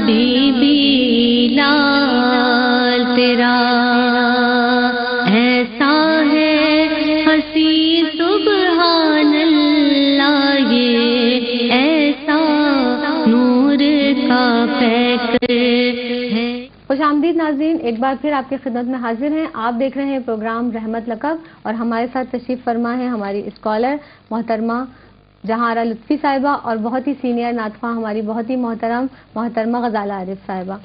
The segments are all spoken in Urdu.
حبیبی لال تیرا ایسا ہے ہنسی سبحان اللہ، یہ ایسا نور کا پیکر ہے۔ خوش آمدید ناظرین، ایک بار پھر آپ کی خدمت میں حاضر ہیں۔ آپ دیکھ رہے ہیں پروگرام رحمت لقب، اور ہمارے ساتھ تشریف فرما ہے ہماری اسکالر محترمہ جہارہ لطفی صاحبہ، اور بہت ہی سینئر نعت خواں ہماری بہت ہی محترمہ غزالہ عارف صاحبہ۔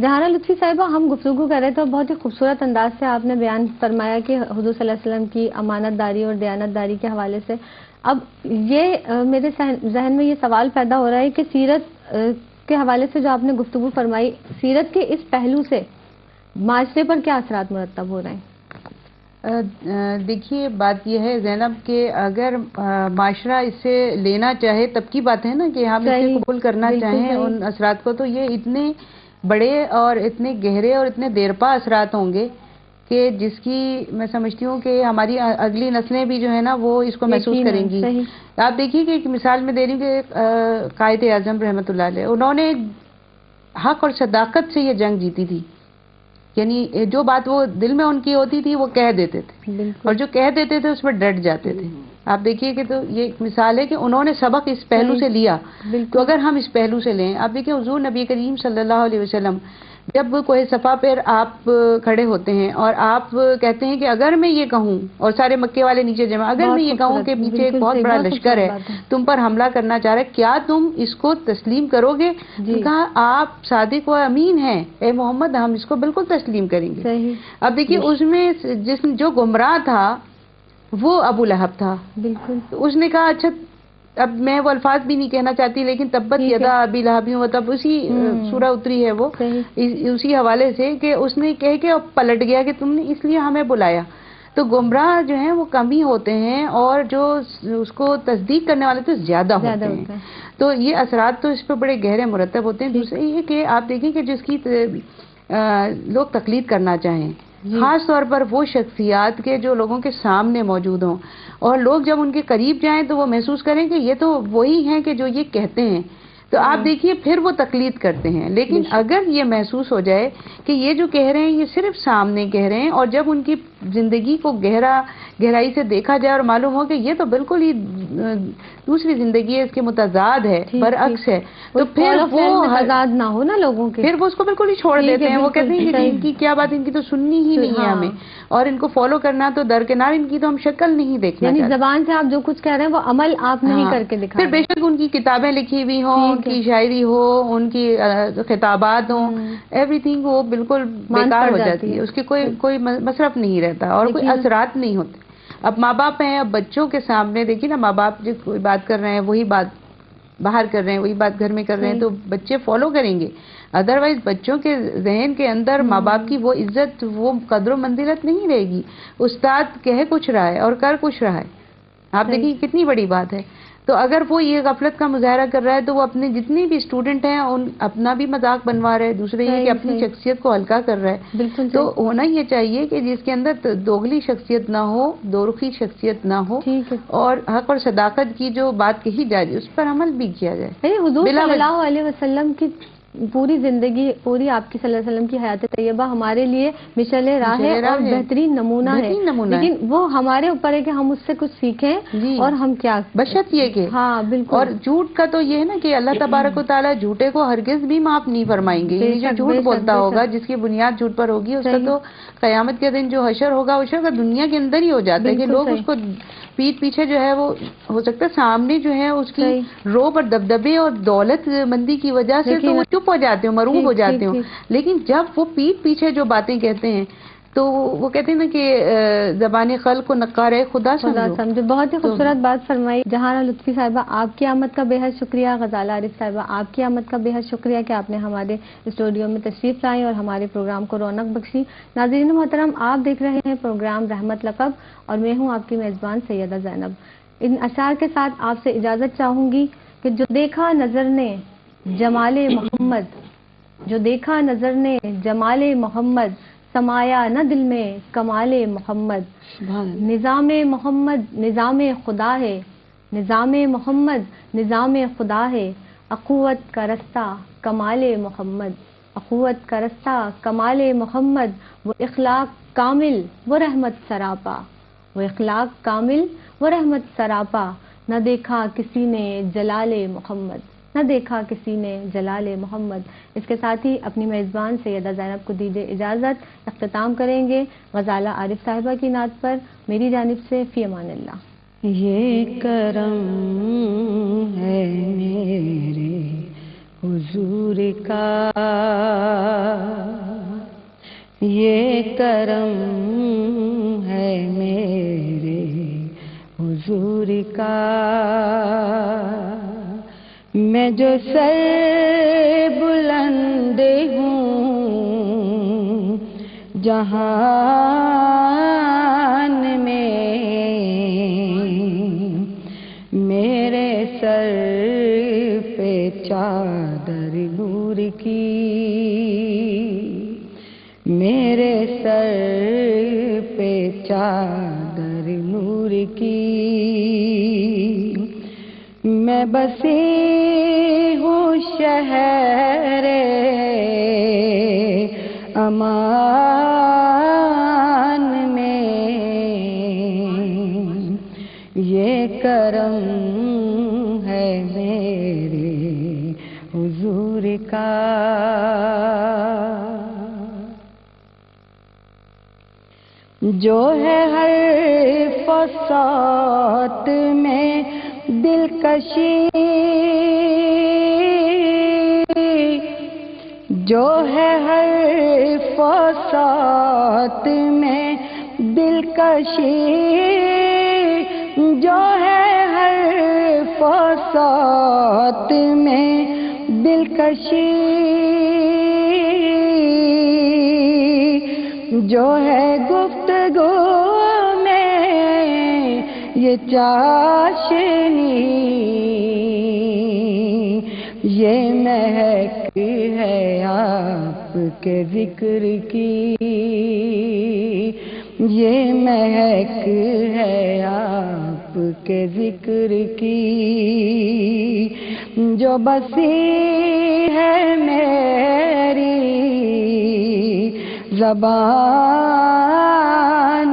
جہارہ لطفی صاحبہ، ہم گفتگو کر رہے تھے اور بہت ہی خوبصورت انداز سے آپ نے بیان فرمایا کہ حضور صلی اللہ علیہ وسلم کی امانت داری اور دیانت داری کے حوالے سے اب یہ میرے ذہن میں یہ سوال پیدا ہو رہا ہے کہ سیرت کے حوالے سے جو آپ نے گفتگو فرمائی، سیرت کے اس پہلو سے معاشرے پر کیا اثرات مرتب ہو رہے ہیں؟ دیکھیے، بات یہ ہے زینب کہ اگر معاشرہ اس سے لینا چاہے تب کی بات ہے نا کہ ہم اسے قبول کرنا چاہیں ان اثرات کو، تو یہ اتنے بڑے اور اتنے گہرے اور اتنے دیرپا اثرات ہوں گے کہ جس کی میں سمجھتی ہوں کہ ہماری اگلی نسلیں بھی جو ہے نا وہ اس کو محسوس کریں گی۔ آپ دیکھیے کہ ایک مثال میں دے رہی ہوں کہ قائد اعظم رحمۃ اللہ علیہ، انہوں نے حق اور صداقت سے یہ جنگ جیتی تھی، یعنی جو بات وہ دل میں ان کی ہوتی تھی وہ کہہ دیتے تھے، اور جو کہہ دیتے تھے اس پر ڈٹ جاتے تھے۔ آپ دیکھیے کہ تو یہ ایک مثال ہے کہ انہوں نے سبق اس پہلو سے لیا، تو اگر ہم اس پہلو سے لیں، آپ دیکھیں حضور نبی کریم صلی اللہ علیہ وسلم جب کوہ صفا پر آپ کھڑے ہوتے ہیں اور آپ کہتے ہیں کہ اگر میں یہ کہوں، اور سارے مکے والے نیچے جمع، اگر میں یہ کہوں کہ پیچھے ایک بہت بڑا لشکر ہے تم پر حملہ کرنا چاہ رہا ہے، کیا تم اس کو تسلیم کرو گے؟ کہا آپ صادق و امین ہیں اے محمد، ہم اس کو بالکل تسلیم کریں گے۔ اب دیکھیے اس میں جو گمراہ تھا وہ ابو لہب تھا، بالکل اس نے کہا اچھا، اب میں وہ الفاظ بھی نہیں کہنا چاہتی، لیکن تبت یدا ابی لہب، تب اسی سورہ اتری ہے وہ اسی حوالے سے کہ اس نے کہہ کے پلٹ گیا کہ تم نے اس لیے ہمیں بلایا۔ تو گمراہ جو ہیں وہ کم ہی ہوتے ہیں، اور جو اس کو تصدیق کرنے والے تو زیادہ ہوتے ہیں۔ تو یہ اثرات تو اس پہ بڑے گہرے مرتب ہوتے ہیں۔ دوسرے یہ کہ آپ دیکھیں کہ جس کی لوگ تقلید کرنا چاہیں، خاص طور پر وہ شخصیات کے جو لوگوں کے سامنے موجود ہوں، اور لوگ جب ان کے قریب جائیں تو وہ محسوس کریں کہ یہ تو وہی ہیں کہ جو یہ کہتے ہیں، تو آپ دیکھیے پھر وہ تقلید کرتے ہیں۔ لیکن اگر یہ محسوس ہو جائے کہ یہ جو کہہ رہے ہیں یہ صرف سامنے کہہ رہے ہیں، اور جب ان کی زندگی کو گہرائی سے دیکھا جائے اور معلوم ہو کہ یہ تو بالکل ہی دوسری زندگی ہے، اس کے متضاد ہے، برعکس ہے، تو پھر وہ متضاد نہ ہو نا لوگوں کے، پھر وہ اس کو بالکل ہی چھوڑ دیتے ہیں۔ وہ کہتے ہیں کہ ان کی کیا بات، ان کی تو سننی ہی نہیں ہے ہمیں، اور ان کو فالو کرنا تو درکنار، ان کی تو ہم شکل نہیں دیکھنا، یعنی زبان سے آپ جو کچھ کہہ رہے ہیں وہ عمل آپ نہیں کر کے دکھا۔ پھر بے شک ان کی کتابیں لکھی ہوئی ہوں، ان کی شاعری ہو، ان کی خطابات ہوں، ایوری تھنگ وہ بالکل بیکار ہو جاتی ہے، اس کی کوئی مصرف نہیں رہتا اور کوئی اثرات نہیں ہوتے۔ اب ماں باپ ہیں، اب بچوں کے سامنے دیکھیے نا، ماں باپ جو کوئی بات کر رہے ہیں وہی بات باہر کر رہے ہیں، وہی بات گھر میں کر رہے ہیں، تو بچے فالو کریں گے۔ ادروائز بچوں کے ذہن کے اندر ماں باپ کی وہ عزت، وہ قدر و منزلت نہیں رہے گی۔ استاد کہہ کچھ رہا ہے اور کر کچھ رہا ہے، آپ دیکھیے کتنی بڑی بات ہے۔ تو اگر وہ یہ غفلت کا مظاہرہ کر رہا ہے تو وہ اپنے جتنے بھی اسٹوڈنٹ ہیں اپنا بھی مذاق بنوا رہے ہیں، دوسرے یہ کہ اپنی شخصیت کو ہلکا کر رہا ہے۔ تو ہونا یہ چاہیے کہ جس کے اندر دوگلی شخصیت نہ ہو، دورخی شخصیت نہ ہو، اور حق اور صداقت کی جو بات کہی جا رہی ہے اس پر عمل بھی کیا جائے۔ حضور صلی اللہ علیہ وسلم کی پوری زندگی، پوری آپ کی صلی اللہ علیہ وسلم کی حیات طیبہ ہمارے لیے مشعل راہ ہے اور بہترین نمونہ ہے، لیکن وہ ہمارے اوپر ہے کہ ہم اس سے کچھ سیکھیں اور ہم کیا بشرط یہ کہ بالکل۔ اور جھوٹ کا تو یہ ہے نا کہ اللہ تبارک و تعالیٰ جھوٹے کو ہرگز بھی معاف نہیں فرمائیں گے۔ یہ جو جھوٹ بولتا ہوگا، جس کی بنیاد جھوٹ پر ہوگی، اس کا تو قیامت کے دن جو حشر ہوگا، حشر کا دنیا کے اندر ہی ہو جاتا ہے کہ لوگ اس کو پیٹ پیچھے جو ہے وہ ہو سکتا ہے سامنے جو ہے اس کی روب اور دبدبے اور دولت مندی کی وجہ سے تو وہ چپ ہو جاتے ہوں، مرعوب ہو جاتے ہوں، لیکن جب وہ پیٹ پیچھے جو باتیں کہتے ہیں تو وہ کہتے ہیں نا کہ زبان خلق و نقار خدا سمجھو۔ بہت ہی خوبصورت بات فرمائی جہارہ لطفی صاحبہ، آپ کی آمد کا بے حد شکریہ۔ غزالہ عارف صاحبہ، آپ کی آمد کا بے حد شکریہ کہ آپ نے ہمارے اسٹوڈیو میں تشریف لائیں اور ہمارے پروگرام کو رونق بخشی۔ ناظرین محترم، آپ دیکھ رہے ہیں پروگرام رحمت لقب، اور میں ہوں آپ کی میزبان سیدہ زینب۔ ان اشعار کے ساتھ آپ سے اجازت چاہوں گی کہ جو دیکھا نظر نے جمال محمد، جو دیکھا نظر نے جمال محمد، سمایا نہ دل میں کمال محمد، نظام محمد نظام خدا ہے، نظام محمد نظام خدا ہے، اخوت کا رستہ کمال محمد، اخوت کا رستہ کمال محمد، وہ اخلاق کامل وہ رحمت سراپا، وہ اخلاق کامل وہ رحمت سراپا، نہ دیکھا کسی نے جلال محمد، نہ دیکھا کسی نے جلال محمد۔ اس کے ساتھ ہی اپنی میزبان سیدہ زینب کو دیجیے اجازت، اختتام کریں گے غزالہ عارف صاحبہ کی نعت پر۔ میری جانب سے فی امان اللہ۔ یہ کرم ہے میرے حضور کا، یہ کرم ہے میرے حضور کا، میں جو سر بلند ہوں جہان میں، میرے سر پہ چادر نور کی، میرے سر پہ چادر نور کی، میں بسی ہوں شہر امان میں، یہ کرم ہے میرے حضور کا۔ جو ہے ہر فساد میں دلکشی، جو ہے ہر فساد میں دلکشی، جو ہے ہر فساد میں دلکشی، جو ہے گفتگو میں یہ چاشنی، یہ مہک ہے آپ کے ذکر کی، یہ مہک ہے آپ کے ذکر کی، جو بسی ہے میری زبان